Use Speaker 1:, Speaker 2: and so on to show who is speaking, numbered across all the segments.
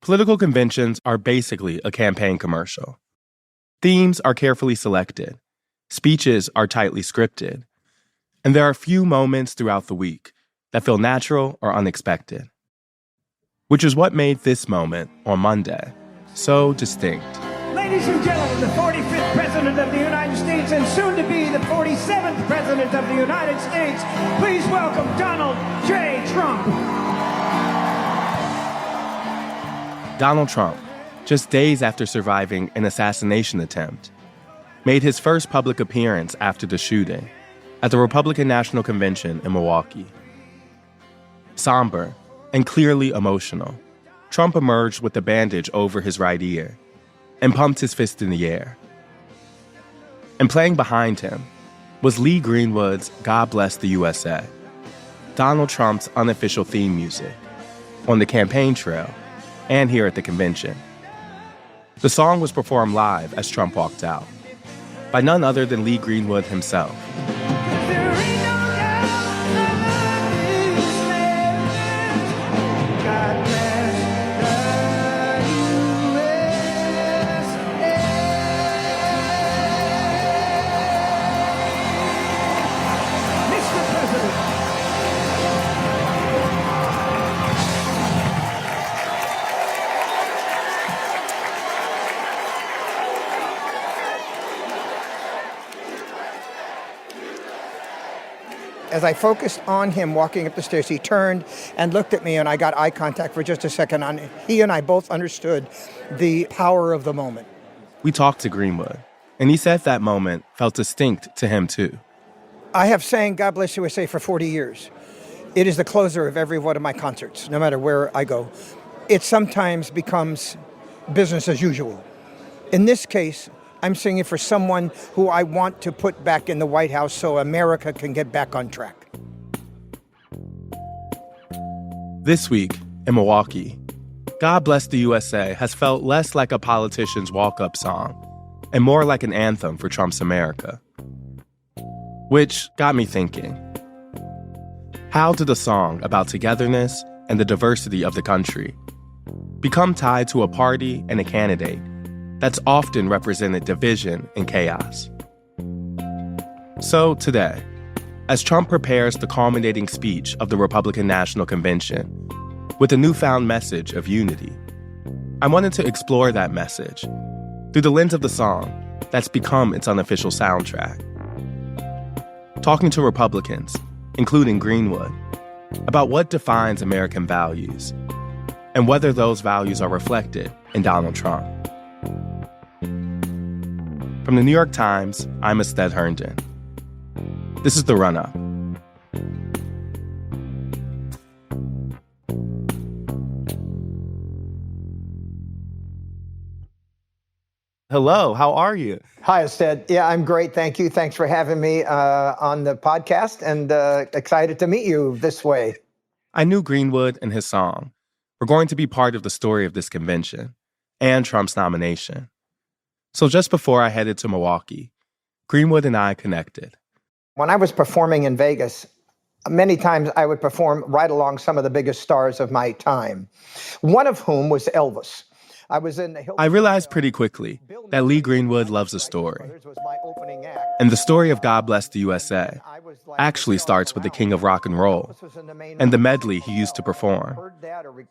Speaker 1: Political conventions are basically a campaign commercial. Themes are carefully selected. Speeches are tightly scripted. And there are few moments throughout the week that feel natural or unexpected. Which is what made this moment on Monday so distinct.
Speaker 2: Ladies and gentlemen, the 45th President of the United States and soon to be the 47th President of the United States, please welcome Donald J. Trump.
Speaker 1: Donald Trump, just days after surviving an assassination attempt, made his first public appearance after the shooting at the Republican National Convention in Milwaukee. Somber and clearly emotional, Trump emerged with a bandage over his right ear and pumped his fist in the air. And playing behind him was Lee Greenwood's God Bless the U.S.A., Donald Trump's unofficial theme music, on the campaign trail and here at the convention. The song was performed live as Trump walked out, by none other than Lee Greenwood himself.
Speaker 3: As I focused on him walking up the stairs, he turned and looked at me, and I got eye contact for just a second. He and I both understood the power of the moment.
Speaker 1: We talked to Greenwood, and he said that moment felt distinct to him too.
Speaker 3: I have sang God Bless U.S.A. for 40 years. It is the closer of every one of my concerts, no matter where I go. It sometimes becomes business as usual. In this case, I'm singing for someone who I want to put back in the White House so America can get back on track.
Speaker 1: This week in Milwaukee, God Bless the USA has felt less like a politician's walk-up song and more like an anthem for Trump's America. Which got me thinking, how did a song about togetherness and the diversity of the country become tied to a party and a candidate that's often represented division and chaos? So today, as Trump prepares the culminating speech of the Republican National Convention with a newfound message of unity, I wanted to explore that message through the lens of the song that's become its unofficial soundtrack. Talking to Republicans, including Greenwood, about what defines American values and whether those values are reflected in Donald Trump. From the New York Times, I'm Ested Herndon. This is the Runup. Hello, how are you?
Speaker 3: Hi, Ested. Yeah, I'm great. Thank you. Thanks for having me on the podcast, and excited to meet you this way.
Speaker 1: I knew Greenwood and his song were going to be part of the story of this convention and Trump's nomination. So just before I headed to Milwaukee, Greenwood and I connected.
Speaker 3: When I was performing in Vegas, many times I would perform right along some of the biggest stars of my time, one of whom was Elvis.
Speaker 1: I realized pretty quickly that Lee Greenwood loves a story. And the story of God Bless the USA actually starts with the king of rock and roll and the medley he used to perform,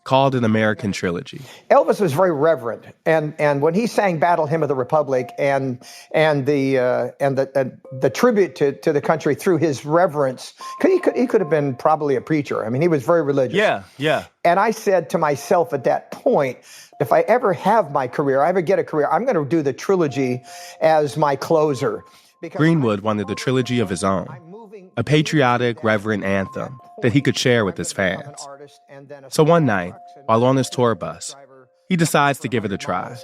Speaker 1: called an American trilogy.
Speaker 3: Elvis was very reverent, and when he sang Battle Hymn of the Republic and the tribute to the country through his reverence, he could have been probably a preacher. I mean, he was very religious.
Speaker 1: Yeah.
Speaker 3: And I said to myself at that point, if I ever have my career, I ever get a career, I'm going to do the trilogy as my closer.
Speaker 1: Greenwood wanted a trilogy of his own, a patriotic, reverent anthem that he could share with his fans. So one night, while on his tour bus, he decides to give it a try.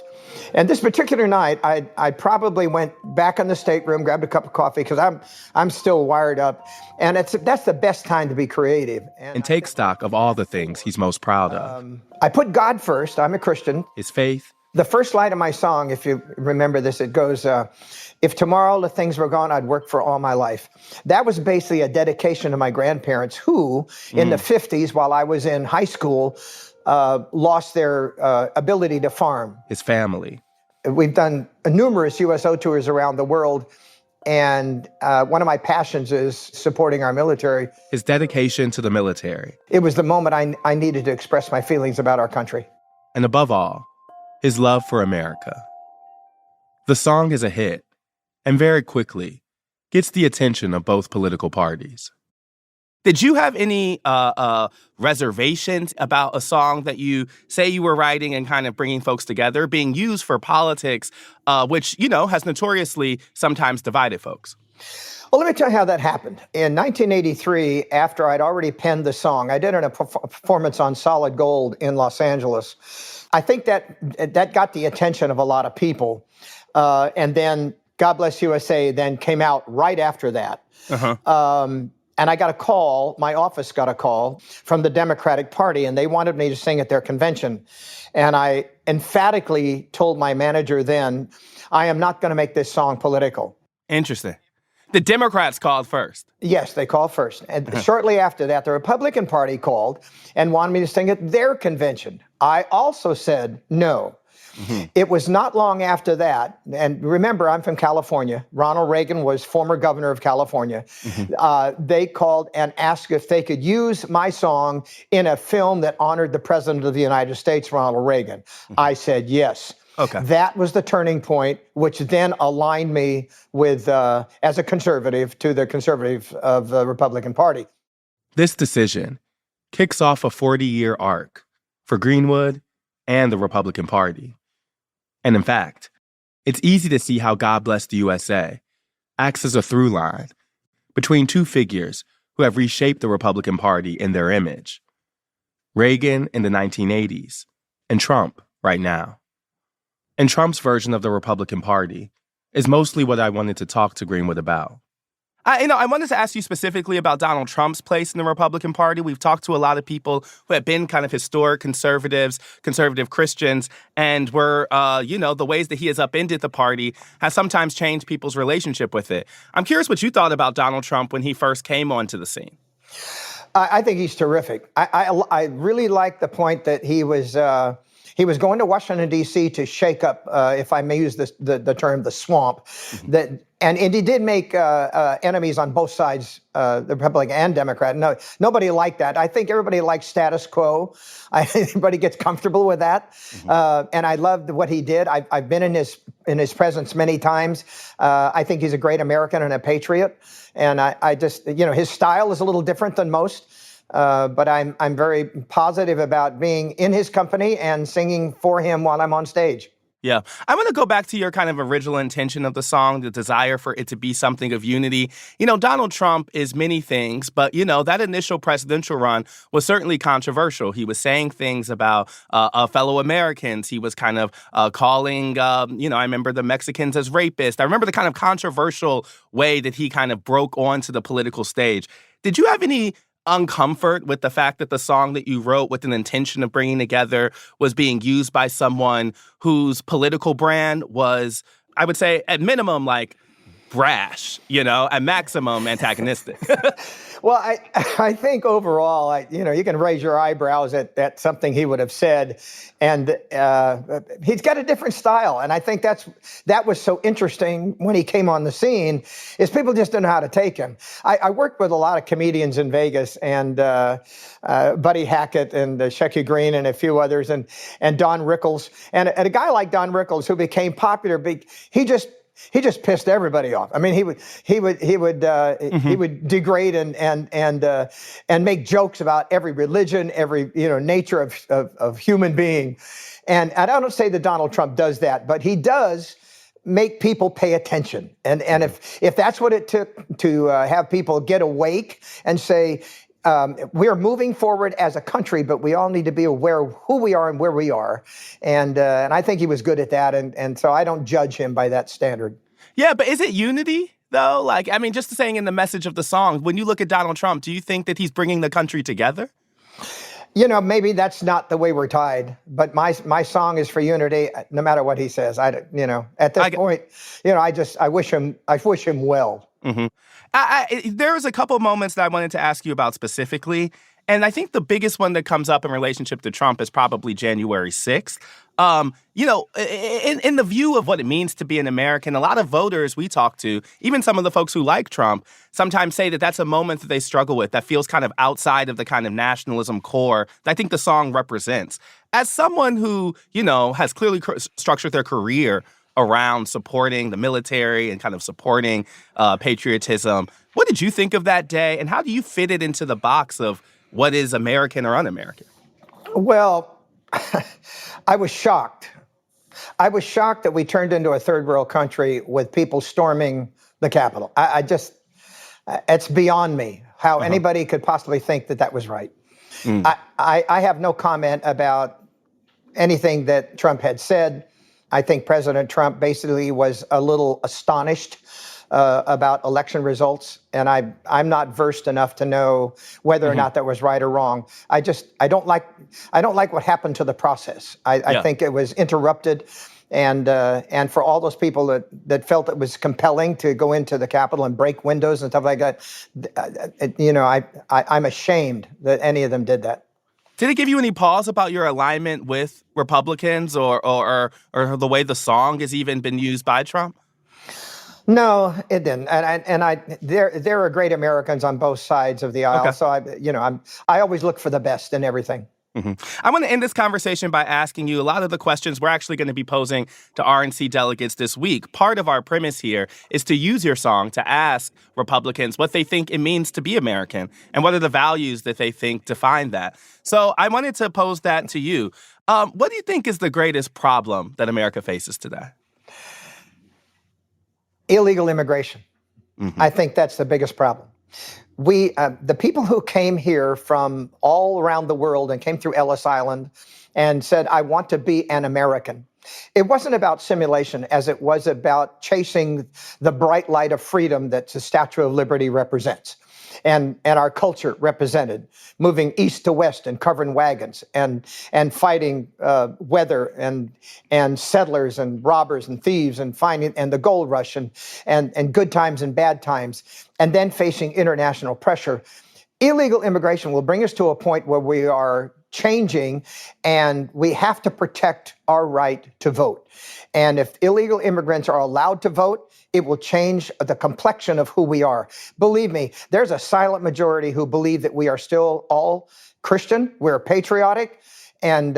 Speaker 3: And this particular night, I probably went back in the stateroom, grabbed a cup of coffee, because I'm still wired up. And that's the best time to be creative.
Speaker 1: And take stock of all the things he's most proud of.
Speaker 3: I put God first. I'm a Christian.
Speaker 1: His faith.
Speaker 3: The first line of my song, if you remember this, it goes, if tomorrow the things were gone, I'd work for all my life. That was basically a dedication to my grandparents who, in the 50s, while I was in high school, lost their ability to farm.
Speaker 1: His family.
Speaker 3: We've done numerous U.S.A. tours around the world, and one of my passions is supporting our military.
Speaker 1: His dedication to the military.
Speaker 3: It was the moment I needed to express my feelings about our country.
Speaker 1: And above all, his love for America. The song is a hit, and very quickly gets the attention of both political parties. Did you have any reservations about a song that you say you were writing and kind of bringing folks together, being used for politics, which, has notoriously sometimes divided folks?
Speaker 3: Well, let me tell you how that happened. In 1983, after I'd already penned the song, I did a performance on Solid Gold in Los Angeles. I think that got the attention of a lot of people. And then God Bless USA then came out right after that. And I got a call, my office got a call from the Democratic Party, and they wanted me to sing at their convention. And I emphatically told my manager then, I am not going to make this song political.
Speaker 1: Interesting. The Democrats called first.
Speaker 3: Yes, they called first. And shortly after that, the Republican Party called and wanted me to sing at their convention. I also said no. It was not long after that, and remember, I'm from California. Ronald Reagan was former governor of California. They called and asked if they could use my song in a film that honored the President of the United States, Ronald Reagan. I said yes.
Speaker 1: Okay.
Speaker 3: That was the turning point, which then aligned me with, as a conservative, to the conservative of the Republican Party.
Speaker 1: This decision kicks off a 40-year arc for Greenwood and the Republican Party. And in fact, it's easy to see how God Bless the USA acts as a through line between two figures who have reshaped the Republican Party in their image. Reagan in the 1980s and Trump right now. And Trump's version of the Republican Party is mostly what I wanted to talk to Greenwood about. I wanted to ask you specifically about Donald Trump's place in the Republican Party. We've talked to a lot of people who have been kind of historic conservatives, conservative Christians, and were, the ways that he has upended the party has sometimes changed people's relationship with it. I'm curious what you thought about Donald Trump when he first came onto the scene.
Speaker 3: I think he's terrific. I really like the point that he was going to Washington, D.C. to shake up, if I may use the term, the swamp. And he did make enemies on both sides, the Republican and Democrat. No, nobody liked that. I think everybody likes status quo. Everybody gets comfortable with that. And I loved what he did. I've been in his presence many times. I think he's a great American and a patriot. And I just, his style is a little different than most. But I'm very positive about being in his company and singing for him while I'm on stage.
Speaker 1: Yeah. I want to go back to your kind of original intention of the song, the desire for it to be something of unity. Donald Trump is many things, but, that initial presidential run was certainly controversial. He was saying things about fellow Americans. He was kind of calling, I remember the Mexicans as rapists. I remember the kind of controversial way that he kind of broke onto the political stage. Did you have any uncomfort with the fact that the song that you wrote with an intention of bringing together was being used by someone whose political brand was, I would say, at minimum, like brash, at maximum antagonistic?
Speaker 3: Well, I think overall, you can raise your eyebrows at something he would have said, and he's got a different style, and I think that was so interesting when he came on the scene, is people just didn't know how to take him. I worked with a lot of comedians in Vegas, and Buddy Hackett and Shecky Green and a few others, and Don Rickles, and a guy like Don Rickles who became popular, he just pissed everybody off. I mean, he would degrade and make jokes about every religion, every nature of human being, and I don't say that Donald Trump does that, but he does make people pay attention. And if that's what it took to have people get awake and say, we are moving forward as a country, but we all need to be aware of who we are and where we are. And I think he was good at that. And so I don't judge him by that standard.
Speaker 1: Yeah, but is it unity, though? Just saying in the message of the song, when you look at Donald Trump, do you think that he's bringing the country together?
Speaker 3: Maybe that's not the way we're tied, but my song is for unity, no matter what he says. At this point, I wish him well.
Speaker 1: There was a couple moments that I wanted to ask you about specifically, And I think the biggest one that comes up in relationship to Trump is probably January 6th. In the view of what it means to be an American, a lot of voters we talk to, even some of the folks who like Trump, sometimes say that that's a moment that they struggle with that feels kind of outside of the kind of nationalism core that I think the song represents. As someone who, has clearly structured their career around supporting the military and kind of supporting patriotism, what did you think of that day, and how do you fit it into the box of what is American or un-American?
Speaker 3: Well, I was shocked. I was shocked that we turned into a third world country with people storming the Capitol. It's beyond me how anybody could possibly think that was right. I have no comment about anything that Trump had said. I think President Trump basically was a little astonished about election results, and I'm not versed enough to know whether or not that was right or wrong. I don't like what happened to the process. I think it was interrupted, and for all those people that felt it was compelling to go into the Capitol and break windows and stuff like that, I'm ashamed that any of them did that.
Speaker 1: Did it give you any pause about your alignment with Republicans or the way the song has even been used by Trump?
Speaker 3: No, it didn't. There are great Americans on both sides of the aisle. Okay. So I always look for the best in everything.
Speaker 1: I want to end this conversation by asking you a lot of the questions we're actually going to be posing to RNC delegates this week. Part of our premise here is to use your song to ask Republicans what they think it means to be American and what are the values that they think define that. So I wanted to pose that to you. What do you think is the greatest problem that America faces today?
Speaker 3: Illegal immigration. I think that's the biggest problem. The people who came here from all around the world and came through Ellis Island and said, I want to be an American. It wasn't about simulation as it was about chasing the bright light of freedom that the Statue of Liberty represents. And our culture represented, moving east to west and covering wagons and fighting weather and settlers and robbers and thieves and the gold rush and good times and bad times, and then facing international pressure. Illegal immigration will bring us to a point where we are changing, and we have to protect our right to vote. And if illegal immigrants are allowed to vote, it will change the complexion of who we are. Believe me, there's a silent majority who believe that we are still all Christian, we're patriotic, and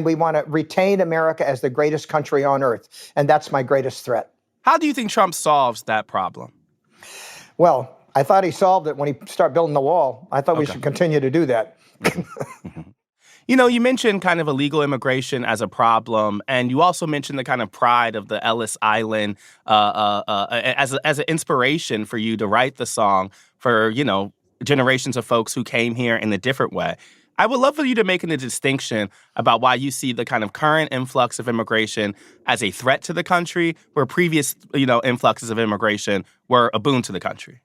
Speaker 3: we want to retain America as the greatest country on earth. And that's my greatest threat. How do you think Trump solves that problem? Well, I thought he solved it when he started building the wall. I thought we should continue to do that.
Speaker 1: You mentioned kind of illegal immigration as a problem, and you also mentioned the kind of pride of the Ellis Island as an inspiration for you to write the song for, generations of folks who came here in a different way. I would love for you to make a distinction about why you see the kind of current influx of immigration as a threat to the country, where previous, influxes of immigration were a boon to the country.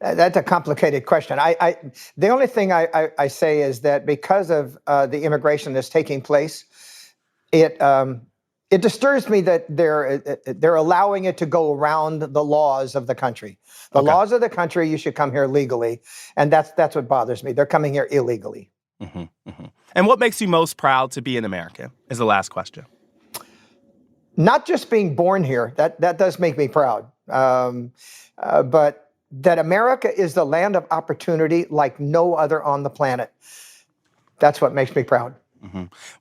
Speaker 3: That's a complicated question. The only thing I say is that because of the immigration that's taking place, it disturbs me that they're allowing it to go around the laws of the country. The laws of the country, you should come here legally, and that's what bothers me. They're coming here illegally.
Speaker 1: And what makes you most proud to be an American is the last question.
Speaker 3: Not just being born here, that does make me proud, but that America is the land of opportunity like no other on the planet. That's what makes me proud.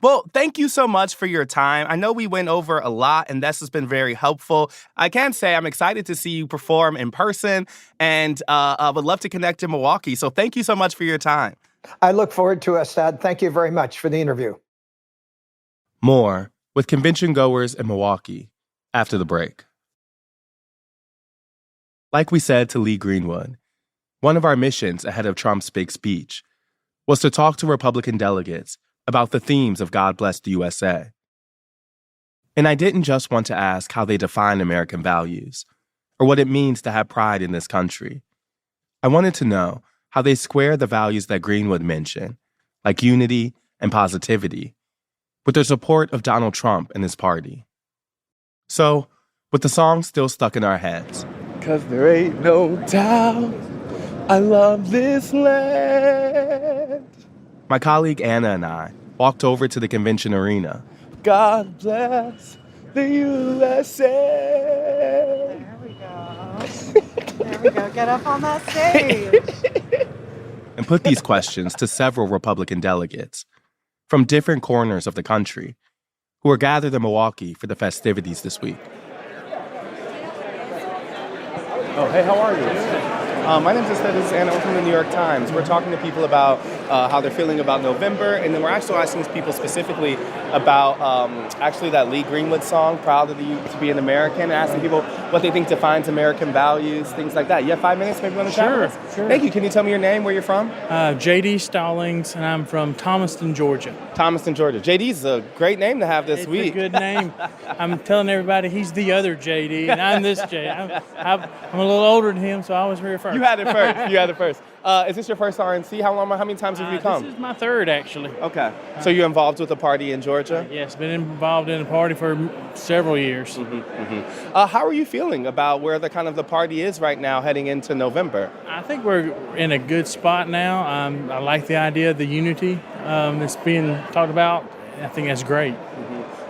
Speaker 1: Well, thank you so much for your time. I know we went over a lot, and this has been very helpful. I can say I'm excited to see you perform in person, and I would love to connect in Milwaukee. So thank you so much for your time.
Speaker 3: I look forward to it, Stad. Thank you very much for the interview.
Speaker 1: More with convention goers in Milwaukee after the break. Like we said to Lee Greenwood, one of our missions ahead of Trump's big speech was to talk to Republican delegates about the themes of God Bless the U.S.A. And I didn't just want to ask how they define American values or what it means to have pride in this country. I wanted to know how they square the values that Greenwood mentioned, like unity and positivity, with their support of Donald Trump and his party. So, with the song still stuck in our heads,
Speaker 4: 'cause there ain't no doubt
Speaker 1: I love this land. My colleague Anna and I walked over to the convention arena. God bless the U.S.A.
Speaker 4: There we go. There we go. Get up on that stage.
Speaker 1: And put these questions to several Republican delegates from different corners of the country who are gathered in Milwaukee for the festivities this week. Oh, hey, how are you? My name is Anna. I'm from the New York Times. We're talking to people about how they're feeling about November, and then we're actually asking people specifically about actually that Lee Greenwood song, Proud to be an American, and asking people what they think defines American values, things like that. You have 5 minutes? Maybe you want to chat with us?
Speaker 5: Sure.
Speaker 1: Thank you. Can you tell me your name, where you're from?
Speaker 5: J.D. Stallings, and I'm from Thomaston, Georgia.
Speaker 1: Thomaston, Georgia. J.D.'s a great name to have this
Speaker 5: It's
Speaker 1: week.
Speaker 5: a good name. I'm telling everybody he's the other J.D., and I'm this J. I'm a little older than him, so I was here first.
Speaker 1: You had it first. Is this your first RNC? How many times have you come?
Speaker 5: This is my third, actually.
Speaker 1: Okay. So you're involved with a party in Georgia?
Speaker 5: Yes, been involved in a party for several years.
Speaker 1: How are you feeling about where the party is right now heading into November?
Speaker 5: I think we're in a good spot now. I like the idea of the unity that's being talked about. I think that's great.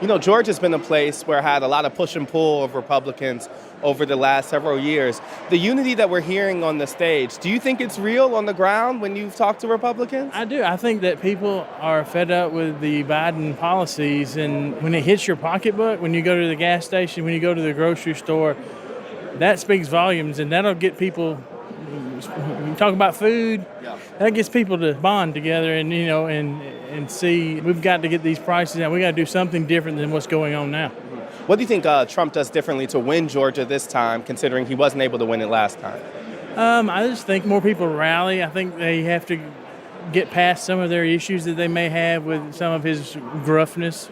Speaker 1: You know, Georgia's been a place where I had a lot of push and pull of Republicans over the last several years. The unity that we're hearing on the stage, do you think it's real on the ground when you've talked to Republicans?
Speaker 5: I do. I think that people are fed up with the Biden policies, and when it hits your pocketbook, when you go to the gas station, when you go to the grocery store, that speaks volumes, and that'll get people. You talk about food, that gets people to bond together, and and see we've got to get these prices down. We got to do something different than what's going on now.
Speaker 1: What do you think Trump does differently to win Georgia this time, considering he wasn't able to win it last time?
Speaker 5: I just think more people rally. I think they have to get past some of their issues that they may have with some of his gruffness,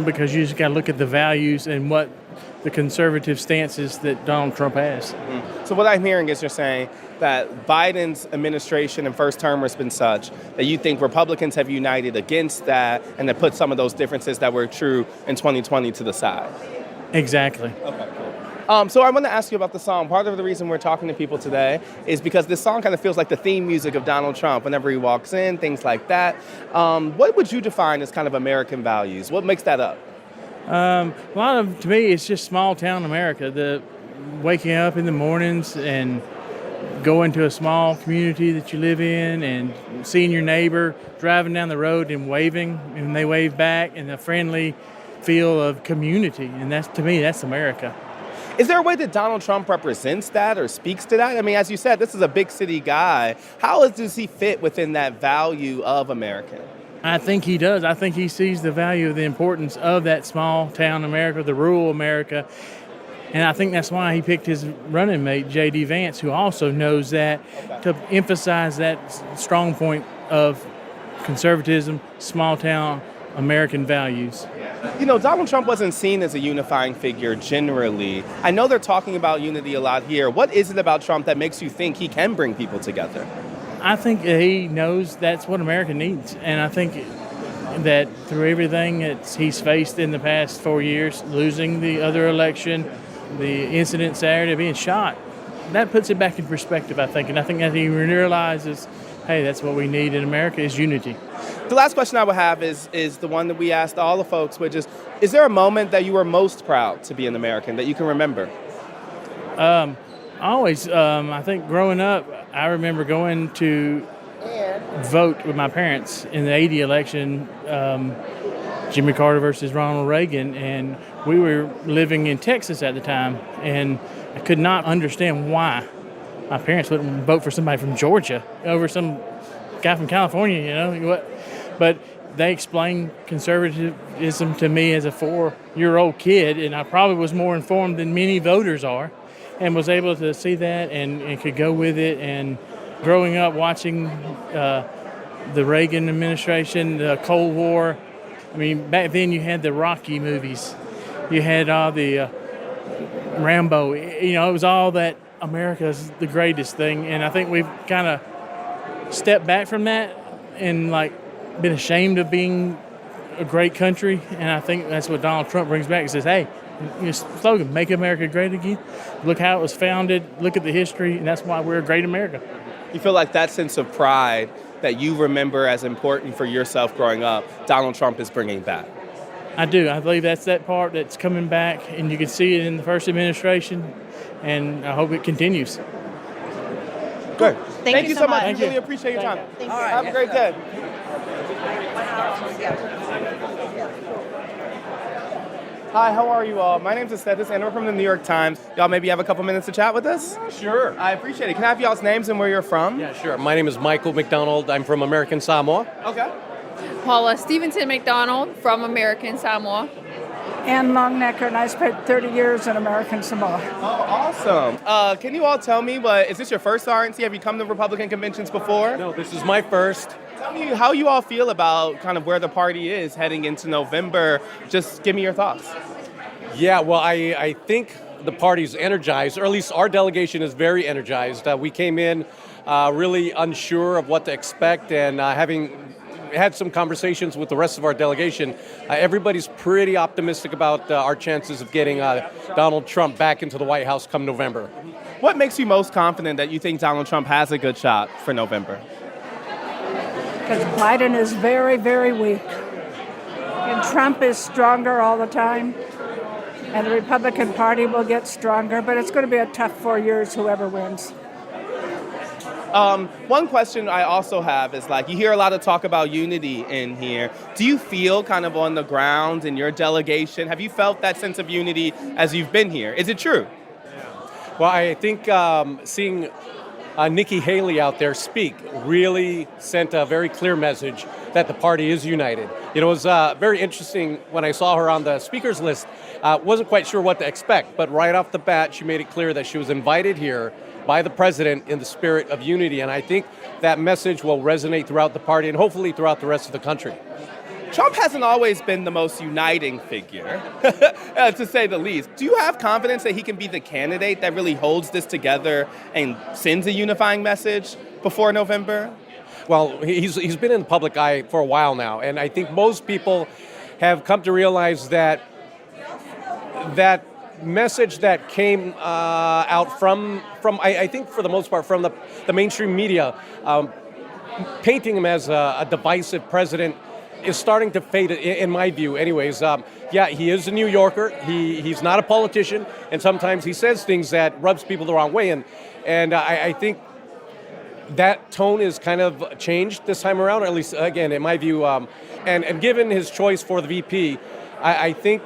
Speaker 5: because you just got to look at the values and what the conservative stances that Donald Trump has.
Speaker 1: So what I'm hearing is you're saying that Biden's administration and first term has been such that you think Republicans have united against that and that put some of those differences that were true in 2020 to the side.
Speaker 5: Exactly.
Speaker 1: Okay, cool. So I want to ask you about the song. Part of the reason we're talking to people today is because this song kind of feels like the theme music of Donald Trump whenever he walks in, things like that. What would you define as kind of American values? What makes that up?
Speaker 5: To me, it's just small town America. The waking up in the mornings and going to a small community that you live in and seeing your neighbor driving down the road and waving, and they wave back, and a friendly feel of community. And to me, that's America.
Speaker 1: Is there a way that Donald Trump represents that or speaks to that? I mean, as you said, this is a big city guy. How does he fit within that value of American?
Speaker 5: I think he does. I think he sees the value of the importance of that small town America, the rural America. And I think that's why he picked his running mate, J.D. Vance, who also knows that, to emphasize that strong point of conservatism, small town American values.
Speaker 1: You know, Donald Trump wasn't seen as a unifying figure generally. I know they're talking about unity a lot here. What is it about Trump that makes you think he can bring people together?
Speaker 5: I think he knows that's what America needs. And I think that through everything that he's faced in the past 4 years, losing the other election, the incident Saturday, being shot, that puts it back in perspective, I think. And I think that he realizes, hey, that's what we need in America is unity.
Speaker 1: The last question I would have is the one that we asked all the folks, which is there a moment that you were most proud to be an American that you can remember?
Speaker 5: Always. I think growing up, I remember going to vote with my parents in the 80 election, Jimmy Carter versus Ronald Reagan, and we were living in Texas at the time, and I could not understand why my parents wouldn't vote for somebody from Georgia over some guy from California, But they explained conservatism to me as a 4-year-old kid, and I probably was more informed than many voters are, and was able to see that and could go with it. And growing up watching the Reagan administration, the Cold War, I mean, back then you had the Rocky movies. You had all the Rambo. It was all that America's the greatest thing. And I think we've kind of stepped back from that and, been ashamed of being a great country. And I think that's what Donald Trump brings back. He says, hey, your slogan, make America great again. Look how it was founded. Look at the history. And that's why we're a great America.
Speaker 1: You feel like that sense of pride that you remember as important for yourself growing up, Donald Trump is bringing back?
Speaker 5: I do. I believe that's that part that's coming back, and you can see it in the first administration, and I hope it continues.
Speaker 1: Good.
Speaker 4: Thank you so much.
Speaker 1: We
Speaker 5: Thank you.
Speaker 1: really appreciate your time.
Speaker 4: Thank
Speaker 1: All
Speaker 4: you.
Speaker 1: right. Have a great day. Hi, how are you all? My name's Aesthetis, and we're from the New York Times. Y'all maybe have a couple minutes to chat with us?
Speaker 6: Sure.
Speaker 1: I appreciate it. Can I have y'all's names and where you're from?
Speaker 6: Yeah, sure. My name is Michael McDonald. I'm from American Samoa.
Speaker 1: Okay.
Speaker 7: Paula Stevenson McDonald from American Samoa.
Speaker 8: Ann Longnecker, and I spent 30 years in American Samoa.
Speaker 1: Oh, awesome. Can you all tell me, is this your first RNC? Have you come to Republican conventions before?
Speaker 6: No, this is my first.
Speaker 1: Tell me how you all feel about kind of where the party is heading into November. Just give me your thoughts.
Speaker 6: Yeah, well, I think the party's energized, or at least our delegation is very energized. We came in really unsure of what to expect, and having had some conversations with the rest of our delegation, everybody's pretty optimistic about our chances of getting Donald Trump back into the White House come November.
Speaker 1: What makes you most confident that you think Donald Trump has a good shot for November?
Speaker 8: Because Biden is very, very weak. And Trump is stronger all the time. And the Republican Party will get stronger, but it's going to be a tough 4 years, whoever wins.
Speaker 1: One question I also have is you hear a lot of talk about unity in here. Do you feel kind of on the ground in your delegation? Have you felt that sense of unity as you've been here? Is it true?
Speaker 6: Well, I think seeing Nikki Haley out there speak really sent a very clear message that the party is united. It was very interesting when I saw her on the speakers list. Wasn't quite sure what to expect, but right off the bat, she made it clear that she was invited here by the president in the spirit of unity. And I think that message will resonate throughout the party and hopefully throughout the rest of the country.
Speaker 1: Trump hasn't always been the most uniting figure, to say the least. Do you have confidence that he can be the candidate that really holds this together and sends a unifying message before November?
Speaker 6: Well, he's been in the public eye for a while now, and I think most people have come to realize that message that came out from I think for the most part from the mainstream media, painting him as a divisive president is starting to fade, in my view anyways. Yeah, he is a New Yorker. He's not a politician, and sometimes he says things that rubs people the wrong way, and I think that tone is kind of changed this time around, or at least, again, in my view, and given his choice for the VP, I think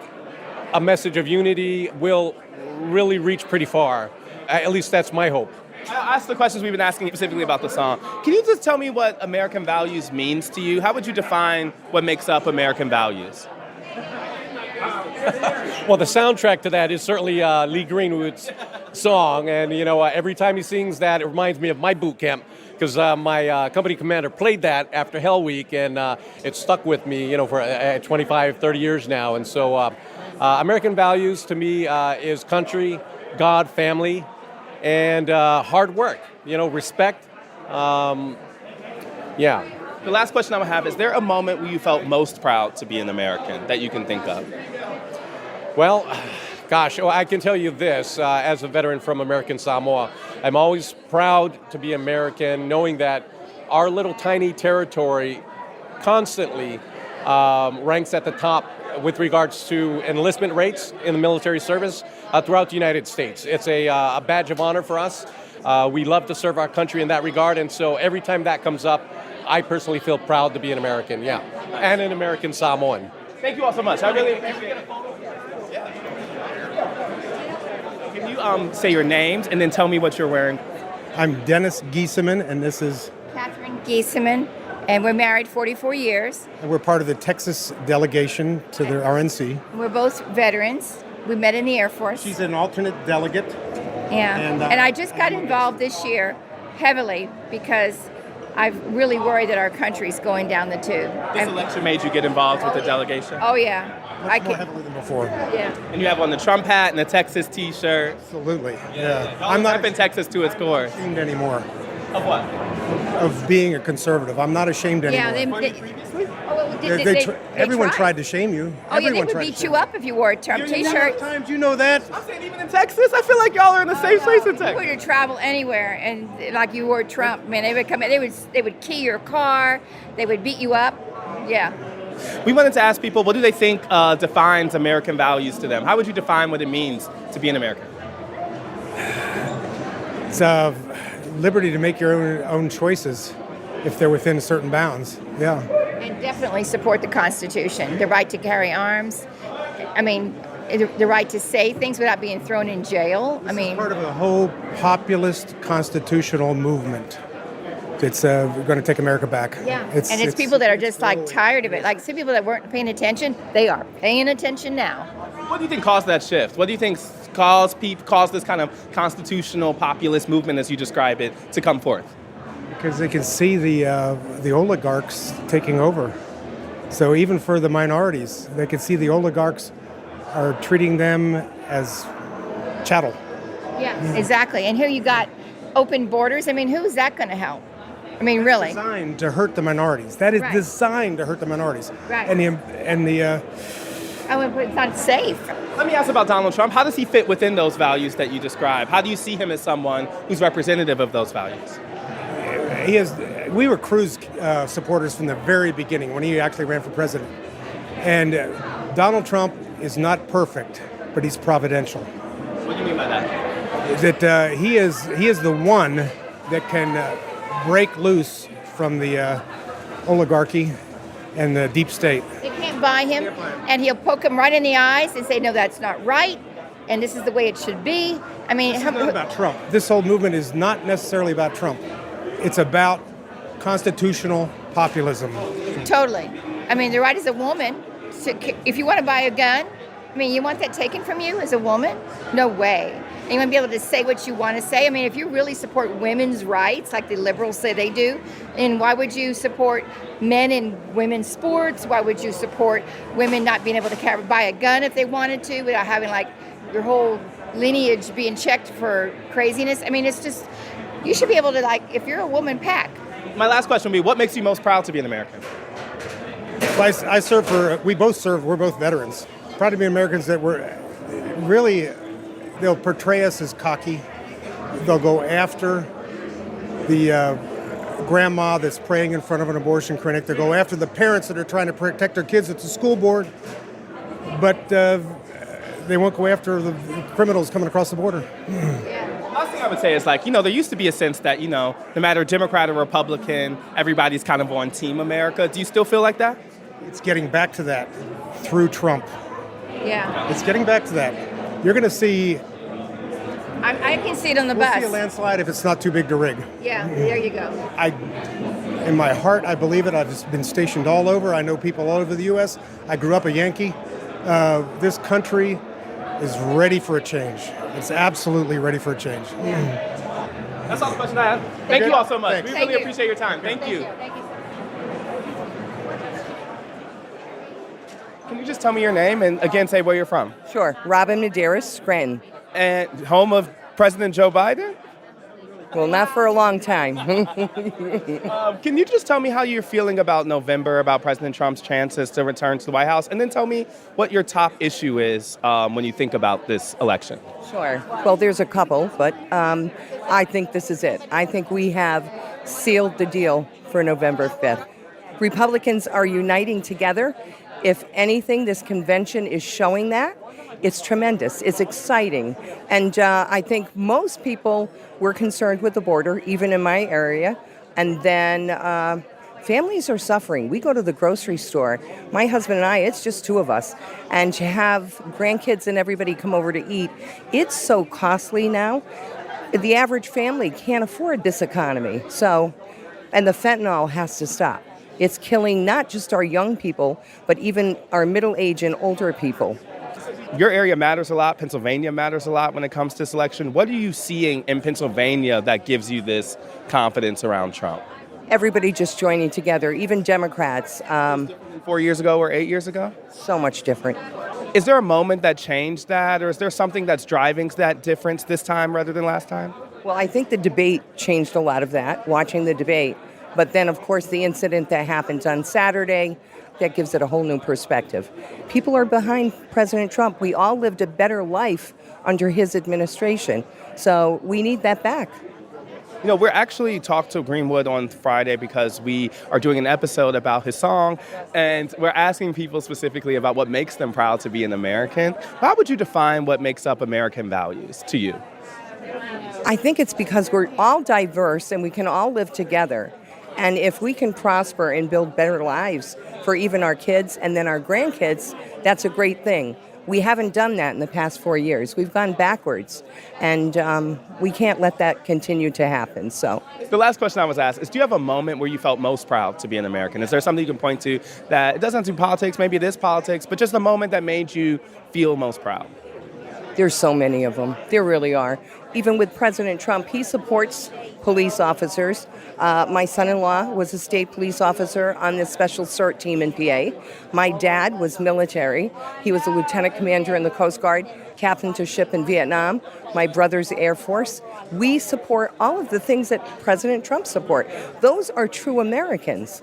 Speaker 6: a message of unity will really reach pretty far. At least that's my hope.
Speaker 1: I asked the questions we've been asking specifically about the song. Can you just tell me what American values means to you? How would you define what makes up American values?
Speaker 6: Well, the soundtrack to that is certainly Lee Greenwood's song, and every time he sings that, it reminds me of my boot camp, because my company commander played that after Hell Week, and it stuck with me, for 25, 30 years now. And so American values to me is country, God, family, and hard work, respect. Yeah.
Speaker 1: The last question I would have, is there a moment where you felt most proud to be an American that you can think of?
Speaker 6: Well, gosh, I can tell you this, as a veteran from American Samoa, I'm always proud to be American, knowing that our little tiny territory constantly ranks at the top with regards to enlistment rates in the military service throughout the United States. It's a badge of honor for us. We love to serve our country in that regard, and so every time that comes up, I personally feel proud to be an American, yeah, and an American Samoan.
Speaker 1: Thank you all so much. I really appreciate it. Can you say your names and then tell me what you're wearing?
Speaker 9: I'm Dennis Giesemann, and this is...
Speaker 10: Catherine Gan, and we're married 44 years.
Speaker 9: And we're part of the Texas delegation to the RNC.
Speaker 10: We're both veterans. We met in the Air Force.
Speaker 9: She's an alternate delegate.
Speaker 10: Yeah,
Speaker 9: And,
Speaker 10: and I just got involved this year heavily because I'm really worried that our country's going down the tube.
Speaker 1: This election made you get involved with the delegation?
Speaker 10: Oh, yeah.
Speaker 9: Much more heavily than before.
Speaker 10: Yeah.
Speaker 1: And you have on the Trump hat and the Texas T-shirt.
Speaker 9: Absolutely, yeah.
Speaker 1: I'm not in Texas to its core.
Speaker 9: ashamed anymore.
Speaker 1: Of what?
Speaker 9: of being a conservative. I'm not ashamed anymore. Everyone tried to shame you.
Speaker 10: Oh, yeah, they would beat you up if you wore a Trump T-shirt.
Speaker 9: Times you know that.
Speaker 1: I'm saying even in Texas, I feel like y'all are in the same place in
Speaker 10: You
Speaker 1: Texas.
Speaker 10: were to travel anywhere, and like you wore Trump, man, they would come in. They would key your car. They would beat you up. Yeah.
Speaker 1: We wanted to ask people, what do they think defines American values to them? How would you define what it means to be an American?
Speaker 9: It's liberty to make your own choices if they're within certain bounds. Yeah.
Speaker 10: And definitely support the Constitution, the right to carry arms. I mean, the right to say things without being thrown in jail.
Speaker 9: This is part of a whole populist constitutional movement. It's going to take America back.
Speaker 10: Yeah, it's people that are just like tired of it. Like some people that weren't paying attention, they are paying attention now.
Speaker 1: What do you think caused that shift? What do you think caused this kind of constitutional populist movement, as you describe it, to come forth?
Speaker 9: Because they can see the oligarchs taking over. So even for the minorities, they can see the oligarchs are treating them as chattel.
Speaker 10: Yeah, exactly. And here you got open borders. I mean, who is that going to help? I mean, really.
Speaker 9: It's designed to hurt the minorities. That is
Speaker 10: Right.
Speaker 9: designed to hurt the minorities.
Speaker 10: Right.
Speaker 9: Oh,
Speaker 10: but it's not safe.
Speaker 1: Let me ask about Donald Trump. How does he fit within those values that you describe? How do you see him as someone who's representative of those values?
Speaker 9: We were Cruz supporters from the very beginning when he actually ran for president. And Donald Trump is not perfect, but he's providential.
Speaker 1: What do you mean by that?
Speaker 9: That he is the one that can break loose from the oligarchy and the deep state.
Speaker 10: They can't buy him, and he'll poke him right in the eyes and say, no, that's not right, and this is the way it should be. I mean,
Speaker 9: It's not about Trump. This whole movement is not necessarily about Trump. It's about constitutional populism.
Speaker 10: Totally. I mean, the right as a woman, if you want to buy a gun, I mean, you want that taken from you as a woman? No way. And you want to be able to say what you want to say? I mean, if you really support women's rights, like the liberals say they do, then why would you support men in women's sports? Why would you support women not being able to buy a gun if they wanted to without having, like, your whole lineage being checked for craziness? I mean, it's just, you should be able to, like, if you're a woman, pack.
Speaker 1: My last question would be, what makes you most proud to be an American?
Speaker 9: I serve we're both veterans. Proud to be Americans that were really, they'll portray us as cocky. They'll go after the grandma that's praying in front of an abortion clinic. They'll go after the parents that are trying to protect their kids at the school board. But they won't go after the criminals coming across the border.
Speaker 1: Last thing I would say is, like, there used to be a sense that, no matter Democrat or Republican, everybody's kind of on Team America. Do you still feel like that?
Speaker 9: It's getting back to that through Trump.
Speaker 10: Yeah.
Speaker 9: It's getting back to that. You're going to see...
Speaker 10: I can see it on the
Speaker 9: we'll
Speaker 10: bus.
Speaker 9: see a landslide if it's not too big to rig.
Speaker 10: Yeah, there you go.
Speaker 9: In my heart, I believe it. I've just been stationed all over. I know people all over the U.S. I grew up a Yankee. This country is ready for a change. It's absolutely ready for a change.
Speaker 1: That's all the questions I have. Thank you all so much.
Speaker 9: Thanks.
Speaker 1: We really appreciate your time. Thank you.
Speaker 10: Thank you.
Speaker 1: Can you just tell me your name and, again, say where you're from?
Speaker 11: Sure. Robin Medeiros, Scranton.
Speaker 1: And home of President Joe Biden?
Speaker 11: Well, not for a long time.
Speaker 1: Can you just tell me how you're feeling about November, about President Trump's chances to return to the White House? And then tell me what your top issue is when you think about this election.
Speaker 11: Sure. Well, there's a couple, but I think this is it. I think we have sealed the deal for November 5th. Republicans are uniting together. If anything, this convention is showing that. It's tremendous. It's exciting. And I think most people were concerned with the border, even in my area. And then families are suffering. We go to the grocery store. My husband and I, it's just two of us. And to have grandkids and everybody come over to eat, it's so costly now. The average family can't afford this economy. And the fentanyl has to stop. It's killing not just our young people, but even our middle-aged and older people.
Speaker 1: Your area matters a lot. Pennsylvania matters a lot when it comes to this election. What are you seeing in Pennsylvania that gives you this confidence around Trump?
Speaker 11: Everybody just joining together, even Democrats.
Speaker 1: 4 years ago or 8 years ago?
Speaker 11: So much different.
Speaker 1: Is there a moment that changed that, or is there something that's driving that difference this time rather than last time?
Speaker 11: Well, I think the debate changed a lot of that, watching the debate. But then, of course, the incident that happened on Saturday, that gives it a whole new perspective. People are behind President Trump. We all lived a better life under his administration. So we need that back.
Speaker 1: You know, we're actually talked to Greenwood on Friday because we are doing an episode about his song, and we're asking people specifically about what makes them proud to be an American. How would you define what makes up American values to you?
Speaker 11: I think it's because we're all diverse and we can all live together. And if we can prosper and build better lives for even our kids and then our grandkids, that's a great thing. We haven't done that in the past 4 years. We've gone backwards, and we can't let that continue to happen. So,
Speaker 1: the last question I was asked is, do you have a moment where you felt most proud to be an American? Is there something you can point to that it doesn't have to be politics, maybe it is politics, but just a moment that made you feel most proud?
Speaker 11: there's so many of them. There really are. Even with President Trump, he supports police officers. My son-in-law was a state police officer on the special CERT team in PA. My dad was military. He was a lieutenant commander in the Coast Guard, captain to ship in Vietnam. My brother's Air Force. We support all of the things that President Trump support. Those are true Americans.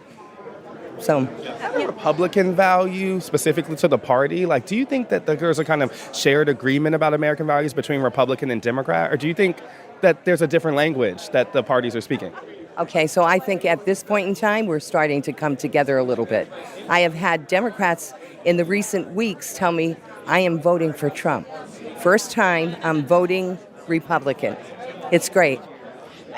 Speaker 11: So,
Speaker 1: a Republican value specifically to the party? Like, do you think that there's a kind of shared agreement about American values between Republican and Democrat? Or do you think that there's a different language that the parties are speaking?
Speaker 11: Okay, so I think at this point in time, we're starting to come together a little bit. I have had Democrats in the recent weeks tell me I am voting for Trump. First time I'm voting Republican. It's great.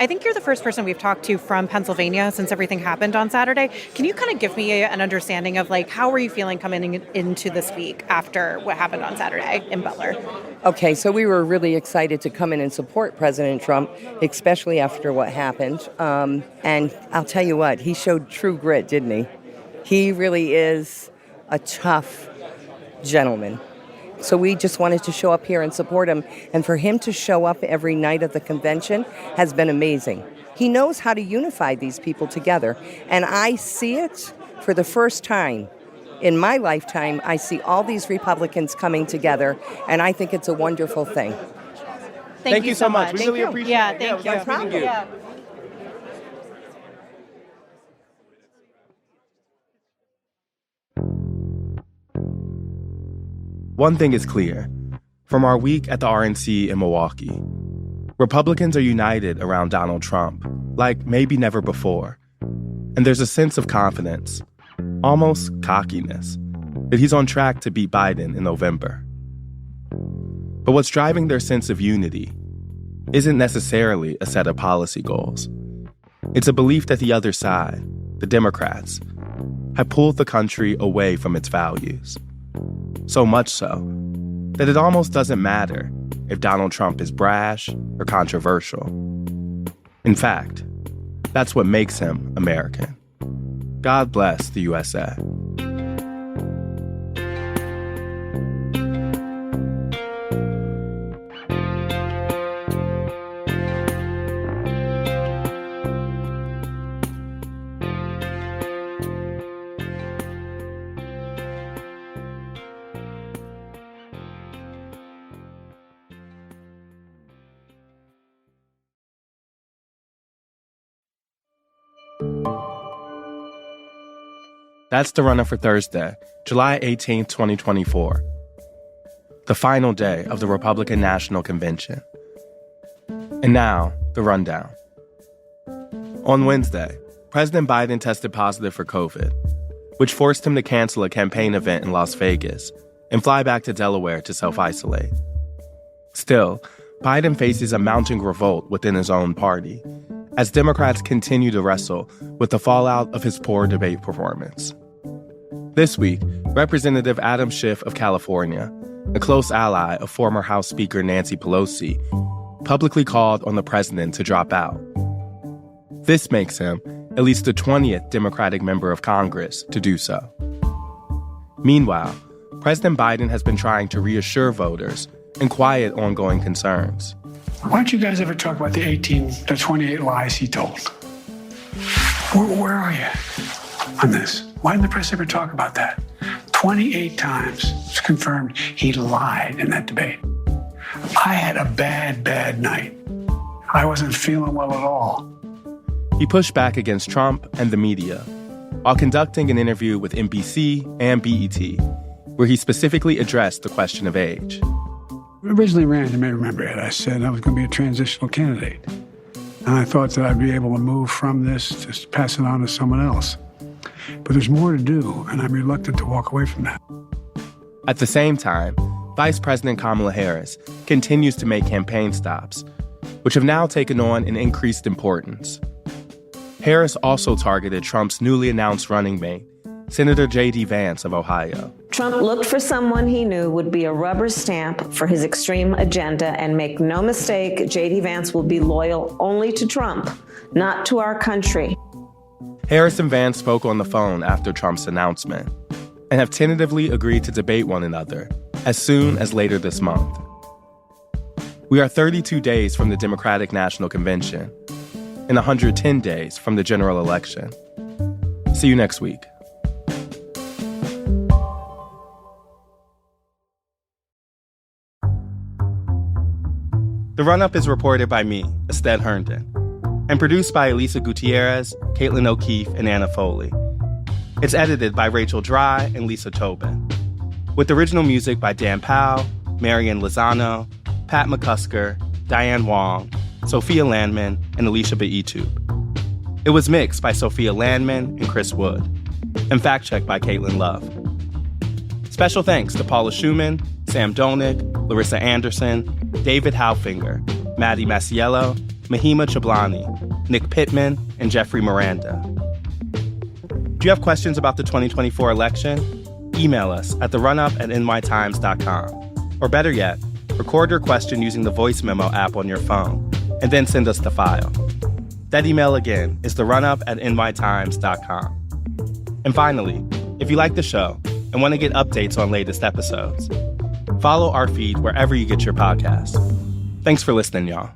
Speaker 4: I think you're the first person we've talked to from Pennsylvania since everything happened on Saturday. Can you kind of give me an understanding of, like, how were you feeling coming into this week after what happened on Saturday in Butler?
Speaker 11: Okay, so we were really excited to come in and support President Trump, especially after what happened. And I'll tell you what, he showed true grit, didn't he? He really is a tough gentleman. So we just wanted to show up here and support him. And for him to show up every night at the convention has been amazing. He knows how to unify these people together. And I see it for the first time in my lifetime. I see all these Republicans coming together. And I think it's a wonderful thing.
Speaker 1: Thank you so much. We really appreciate it.
Speaker 4: Thank you.
Speaker 1: Nice meeting you.
Speaker 4: Yeah.
Speaker 1: One thing is clear. From our week at the RNC in Milwaukee, Republicans are united around Donald Trump, like maybe never before. And there's a sense of confidence, almost cockiness, that he's on track to beat Biden in November. But what's driving their sense of unity isn't necessarily a set of policy goals. It's a belief that the other side, the Democrats, have pulled the country away from its values. So much so that it almost doesn't matter if Donald Trump is brash or controversial. In fact, that's what makes him American. God bless the U.S.A. That's the Runup for Thursday, July 18, 2024. The final day of the Republican National Convention. And now, the rundown. On Wednesday, President Biden tested positive for COVID, which forced him to cancel a campaign event in Las Vegas and fly back to Delaware to self-isolate. Still, Biden faces a mounting revolt within his own party as Democrats continue to wrestle with the fallout of his poor debate performance. This week, Representative Adam Schiff of California, a close ally of former House Speaker Nancy Pelosi, publicly called on the president to drop out. This makes him at least the 20th Democratic member of Congress to do so. Meanwhile, President Biden has been trying to reassure voters and quiet ongoing concerns.
Speaker 12: Why don't you guys ever talk about the 28 lies he told? Where are you on this? Why didn't the press ever talk about that? 28 times it's confirmed he lied in that debate. I had a bad night. I wasn't feeling well at all.
Speaker 1: He pushed back against Trump and the media while conducting an interview with NBC and BET, where he specifically addressed the question of age.
Speaker 12: Originally ran, you may remember it, I said I was going to be a transitional candidate. And I thought that I'd be able to move from this, just pass it on to someone else. But there's more to do, and I'm reluctant to walk away from that.
Speaker 1: At the same time, Vice President Kamala Harris continues to make campaign stops, which have now taken on an increased importance. Harris also targeted Trump's newly announced running mate, Senator J.D. Vance of Ohio.
Speaker 13: Trump looked for someone he knew would be a rubber stamp for his extreme agenda, and make no mistake, J.D. Vance will be loyal only to Trump, not to our country.
Speaker 1: Harris and Vance spoke on the phone after Trump's announcement and have tentatively agreed to debate one another as soon as later this month. We are 32 days from the Democratic National Convention and 110 days from the general election. See you next week. The Runup is reported by me, Ested Herndon, and produced by Elisa Gutierrez, Caitlin O'Keefe, and Anna Foley. It's edited by Rachel Dry and Lisa Tobin, with original music by Dan Powell, Marian Lozano, Pat McCusker, Diane Wong, Sophia Landman, and Alicia Beitube. It was mixed by Sophia Landman and Chris Wood, and fact-checked by Caitlin Love. Special thanks to Paula Schumann, Sam Dolnick, Larissa Anderson, David Haufinger, Maddie Masiello, Mahima Chablani, Nick Pittman, and Jeffrey Miranda. Do you have questions about the 2024 election? Email us at therunup@nytimes.com. Or better yet, record your question using the voice memo app on your phone, and then send us the file. That email again is therunup@nytimes.com. And finally, if you like the show and want to get updates on latest episodes, follow our feed wherever you get your podcasts. Thanks for listening, y'all.